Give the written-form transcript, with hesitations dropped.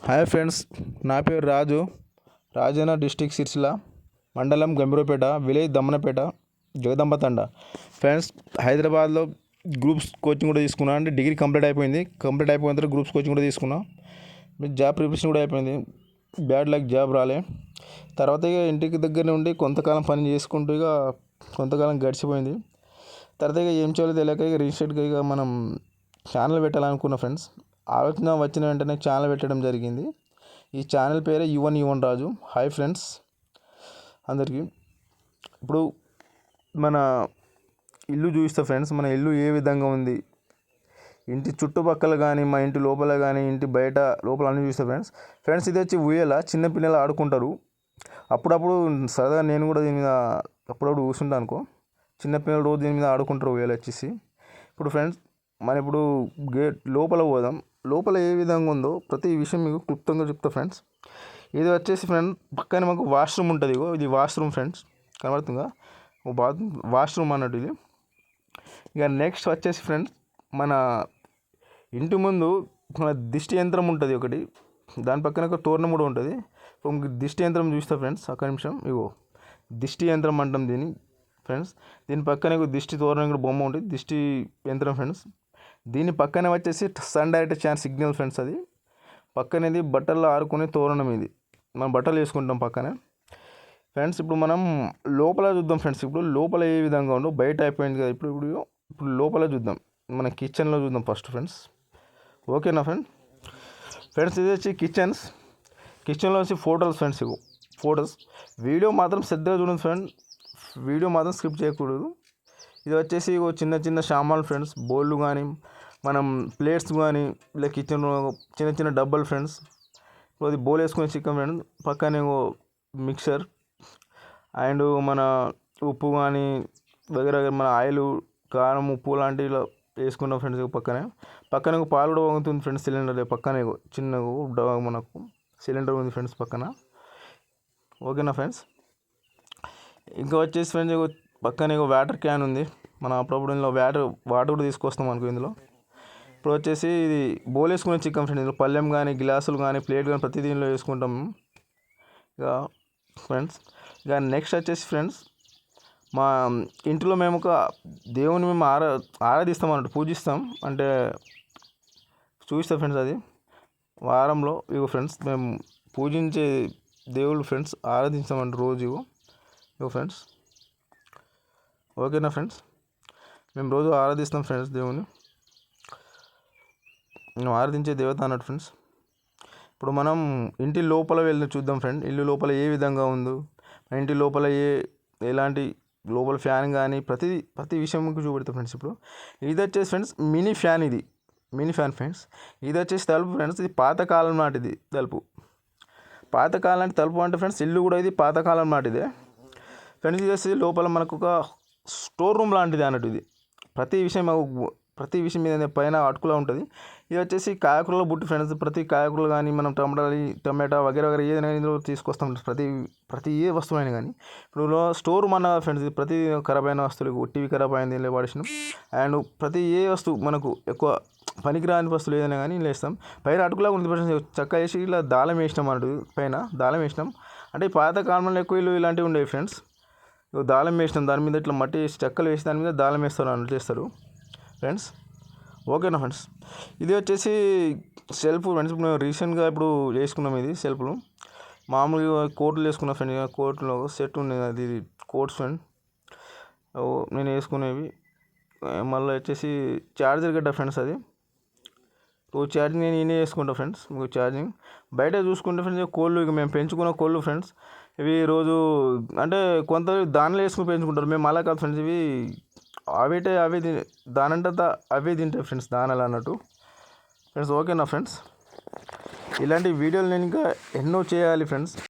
Hi friends, నా పేరు Rajanna, district Sircilla, మండలం గంభీరపేట, విలేజ్ దమ్మనపేట, జగదంబ తండ. ఫ్రెండ్స్, హైదరాబాద్లో గ్రూప్స్ కోచింగ్ కూడా తీసుకున్నా. అంటే డిగ్రీ కంప్లీట్ అయిపోయిన తర్వాత గ్రూప్స్ కోచింగ్ కూడా తీసుకున్నా. జాబ్ ప్రిపరేషన్ కూడా అయిపోయింది. బ్యాడ్ లక్, జాబ్ రాలే. తర్వాత ఇక ఇంటికి దగ్గర నుండి కొంతకాలం పని చేసుకుంటూ ఇక కొంతకాలం గడిచిపోయింది. తర్వాత ఇక ఏం చేయాలో తెలియక ఇక రీసెంట్గా ఇక మనం ఛానల్ పెట్టాలనుకున్న ఫ్రెండ్స్. ఆలోచన వచ్చిన వెంటనే ఛానల్ పెట్టడం జరిగింది. ఈ ఛానల్ పేరే యువన్ రాజు. హాయ్ ఫ్రెండ్స్ అందరికీ. ఇప్పుడు మన ఇల్లు చూపిస్తా ఫ్రెండ్స్. మన ఇల్లు ఏ విధంగా ఉంది, ఇంటి చుట్టుపక్కల కానీ, మా ఇంటి లోపల కానీ, ఇంటి బయట లోపల అన్నీ చూస్తా ఫ్రెండ్స్. ఇది వచ్చి ఉయ్యాల, చిన్నపిల్లలు ఆడుకుంటారు. అప్పుడప్పుడు సరదాగా నేను కూడా దీని మీద అప్పుడప్పుడు కూర్చుంటాను అనుకో. చిన్నపిల్లలు రోజు దీని మీద ఆడుకుంటారు ఉయ్యాల వచ్చేసి. ఇప్పుడు ఫ్రెండ్స్, ఇప్పుడు గేట్ లోపల పోదాం. లోపల ఏ విధంగా ఉందో ప్రతి విషయం మీకు క్లుప్తంగా చెప్తా ఫ్రెండ్స్. ఇది వచ్చేసి ఫ్రెండ్ పక్కన మాకు వాష్రూమ్ ఉంటుంది. ఇది వాష్రూమ్ ఫ్రెండ్స్, కనబడుతుందా? వాష్రూమ్ అన్నట్టు ఇది. ఇక నెక్స్ట్ వచ్చేసి ఫ్రెండ్స్, మన ఇంటి ముందు మన దిష్టి యంత్రం ఉంటుంది ఒకటి. దాని పక్కన ఒక తోరణం కూడా ఉంటుంది. దిష్టి యంత్రం చూస్తా ఫ్రెండ్స్, ఒక్క నిమిషం. ఇగో దిష్టి యంత్రం అంటాం దీన్ని ఫ్రెండ్స్. దీని పక్కనే దిష్టి తోరణం కూడా బొమ్మ ఉంటుంది, దిష్టి యంత్రం ఫ్రెండ్స్. దీని పక్కన వచ్చేసి sun direct chance signal friends. అది పక్కనేది బట్టల్లో ఆరుకునే తోరణం. ఇది మనం బట్టలు వేసుకుంటాం పక్కనే ఫ్రెండ్స్. ఇప్పుడు మనం లోపల చూద్దాం ఫ్రెండ్స్. ఇప్పుడు లోపల ఏ విధంగా ఉందో బయట అయిపోయింది కదా. ఇప్పుడు లోపల చూద్దాం. మన కిచెన్లో చూద్దాం ఫస్ట్ ఫ్రెండ్స్. ఓకేనా ఫ్రెండ్స్ ఇది వచ్చి కిచెన్లో వచ్చి ఫోటోస్ ఫ్రెండ్స్. ఫోటోస్ వీడియో మాత్రం శ్రద్ధగా చూడండి ఫ్రెండ్. వీడియో మాత్రం స్కిప్ చేయకూడదు. ఇది వచ్చేసి చిన్న చిన్న సామాన్లు ఫ్రెండ్స్. బౌళ్ళు కానీ, మనం ప్లేట్స్ కానీ, ఇలా కిచెన్ చిన్న చిన్న డబ్బాలు ఫ్రెండ్స్. అది బౌల్ వేసుకునే చికెన్ ఫ్రెండ్స్. పక్కనే మిక్సర్ అండ్ మన ఉప్పు కానీ దగ్గర మన ఆయిల్, కారం, ఉప్పు లాంటివి ఇలా వేసుకున్నాం ఫ్రెండ్స్. పక్కనే పాలు కూడా వంగుతుంది ఫ్రెండ్స్. సిలిండర్ పక్కనే చిన్నగా మనకు సిలిండర్ ఉంది ఫ్రెండ్స్ పక్కన. ఓకేనా ఫ్రెండ్స్. ఇంకా వచ్చేసి ఫ్రెండ్స్ పక్కనే వాటర్ క్యాన్ ఉంది. మనం అప్పుడప్పుడు ఇందులో వాటర్ కూడా తీసుకొస్తాం అనుకో ఇందులో. ఇప్పుడు వచ్చేసి ఇది బౌల్ వేసుకునే చికెన్ ఫ్రెండ్స్. ఇందులో పళ్ళెం కానీ, గ్లాసులు కానీ, ప్లేట్ కానీ ప్రతి దీనిలో వేసుకుంటాం ఇక ఫ్రెండ్స్. ఇక నెక్స్ట్ వచ్చేసి ఫ్రెండ్స్, మా ఇంట్లో మేము ఒక దేవుని మేము ఆరాధిస్తాం అన్నట్టు, పూజిస్తాం అంటే చూపిస్తాం ఫ్రెండ్స్. అది వారంలో ఇగో ఫ్రెండ్స్ మేము పూజించే దేవుళ్ళు ఫ్రెండ్స్, ఆరాధిస్తామంటే రోజు ఇగో ఫ్రెండ్స్. ఓకేనా ఫ్రెండ్స్. మేము రోజు ఆరాధిస్తాం ఫ్రెండ్స్ దేవుని. మేము ఆరాధించే దేవత అన్నట్టు ఫ్రెండ్స్. ఇప్పుడు మనం ఇంటి లోపల వెళ్ళి చూద్దాం ఫ్రెండ్. ఇల్లు లోపల ఏ విధంగా ఉందో, ఇంటి లోపల ఎలాంటి లోపల ఫ్యాన్ కానీ ప్రతి విషయం మీకు చూపెడతాం ఫ్రెండ్స్. ఇప్పుడు ఇది వచ్చేసి ఫ్రెండ్స్ మినీ ఫ్యాన్ ఫ్రెండ్స్. ఇది వచ్చేసి తలుపు ఫ్రెండ్స్. ఇది పాతకాలం నాటిది తలుపు. పాతకాలం నాటి తలుపు అంటే ఫ్రెండ్స్ ఇల్లు కూడా ఇది పాతకాలం నాటిదే ఫ్రెండ్స్. ఇది వచ్చేసి లోపల మనకు ఒక స్టోర్ రూమ్ లాంటిది అన్నట్టు. ఇది ప్రతి విషయం మీద పైన అటుకులా ఉంటుంది. ఇది వచ్చేసి కాయకూరలో బుట్టి ఫ్రెండ్స్. ప్రతి కాయకూరలు కానీ, మనం టమాటా వగేరా ఏదైనా ఇందులో తీసుకొస్తాం ప్రతి ఏ వస్తువు అయినా కానీ. ఇప్పుడు స్టోర్ రూమ్ అన్న ఫ్రెండ్స్. ఇది ప్రతి ఖరాబ్ అయిన వస్తువులు, టీవీ ఖరాబ్ అయింది ఇందులో పడేసినాం. అండ్ ప్రతి ఏ వస్తువు మనకు ఎక్కువ పనికిరాని వస్తువులు ఏదైనా కానీ ఇలా వేస్తాం. పైన అటుకులా ఉంది ఫ్రెండ్స్. చక్క వేసి ఇలా దాళం వేసినాం అన్నట్టు. పైన దాళం వేసినాం. అంటే పాతకాలంలో ఎక్కువ ఇల్లు ఇలాంటివి ఉండేవి ఫ్రెండ్స్. దాళం వేసినాం. దాని మీద ఇట్లా మట్టి వేసి చెక్కలు వేసి దాని మీద దాళం వేస్తారు అన్నట్టు చేస్తారు ఫ్రెండ్స్. ఓకేనా ఫ్రెండ్స్. ఇది వచ్చేసి సెల్ఫ్ ఫ్రెండ్స్. ఇప్పుడు రీసెంట్గా చేసుకున్నాం ఇది సెల్ఫ్లు. మామూలుగా కోట్లు వేసుకున్నా ఫ్రెండ్. కోట్లో సెట్ ఉండేది అది కోట్స్ ఫ్రెండ్. నేను వేసుకునేవి. మళ్ళీ వచ్చేసి ఛార్జర్ గడ్డ ఫ్రెండ్స్. అది ఛార్జింగ్ నేనే వేసుకుంటా ఫ్రెండ్స్. మీకు ఛార్జింగ్ బయట చూసుకుంటే ఫ్రెండ్స్ కోళ్ళు ఇక మేము పెంచుకున్న కోళ్ళు ఫ్రెండ్స్. ఇవి రోజు అంటే కొంత దానిలో వేసుకుని పెంచుకుంటారు. మేము అలా కాదు ఫ్రెండ్స్. ఇవి అవే దానంతా అవే తింటాయి ఫ్రెండ్స్, దానాలు అన్నట్టు ఫ్రెండ్స్. ఓకేనా ఫ్రెండ్స్. ఇలాంటి వీడియోలు నేను ఇంకా ఎన్నో చేయాలి ఫ్రెండ్స్.